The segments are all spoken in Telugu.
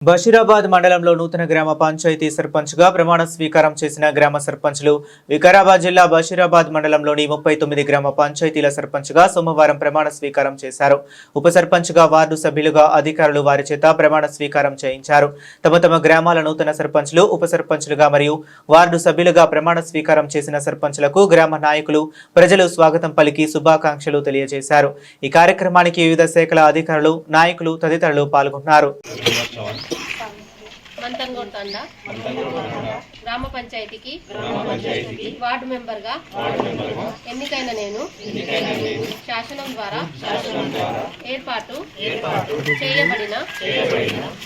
బషీరాబాద్ మండలంలో నూతన గ్రామ పంచాయతీ సర్పంచ్గా ప్రమాణ స్వీకారం చేసిన గ్రామ సర్పంచ్లు వికారాబాద్ జిల్లా బషీరాబాద్ మండలంలోని 39 గ్రామ పంచాయతీల సర్పంచ్గా సోమవారం ప్రమాణ స్వీకారం చేశారు. ఉప సర్పంచ్గా వార్డు సభ్యులుగా అధికారులు వారి చేత ప్రమాణ స్వీకారం చేయించారు. తమ గ్రామాల నూతన సర్పంచ్లు ఉప సర్పంచ్లుగా మరియు వార్డు సభ్యులుగా ప్రమాణ స్వీకారం చేసిన సర్పంచ్లకు గ్రామ నాయకులు ప్రజలు స్వాగతం పలికి శుభాకాంక్షలు తెలియజేశారు. ఈ కార్యక్రమానికి వివిధ శాఖల అధికారులు నాయకులు తదితరులు పాల్గొన్నారు. మంతంగోడ్ తండా గ్రామ పంచాయతీకి వార్డు మెంబర్గా ఎన్నికైన నేను శాసనం ద్వారా ఏర్పాటు చేయబడిన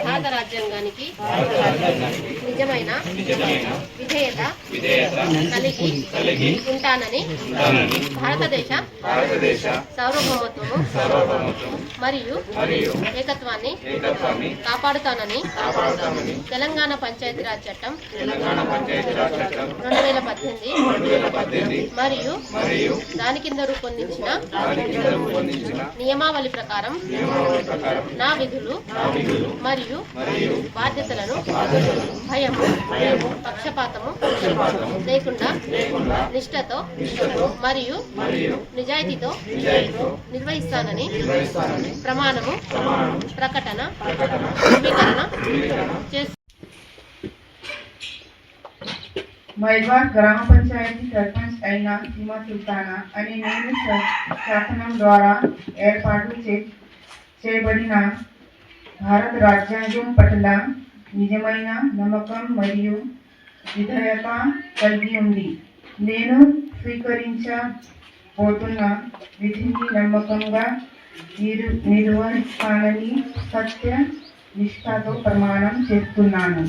భారత రాజ్యాంగానికి నిజమైన విధేయత కలిగి ఉంటానని భారతదేశ సార్వభౌమత్వము మరియు ఏకత్వాన్ని కాపాడుతానని తెలంగాణ పంచాయతీరాజ్ చట్టం 2018 మరియు దాని కింద రూపొందించిన నియమావళి ప్రకారం నా విధులు మరియు బాధ్యతలను భయము పక్షపాతము లేకుండా నిష్ఠతో మరియు నిజాయితీతో నిర్వహిస్తానని ప్రమాణము ప్రకటన ధృవీకరణ మైబాద్ గ్రామ పంచాయతీ సర్పంచ్ అయిన సీమా సుల్తానా అని నేను శాసనం ద్వారా ఏర్పాటు చేయబడిన భారత రాజ్యాంగం పట్ల నిజమైన నమ్మకం మరియు విధేయత కలిగి ఉంది. నేను స్వీకరించబోతున్న విధిని నమ్మకంగా నిర్వహిస్తానని సత్య నిష్ఠతో ప్రమాణం చేస్తున్నాను.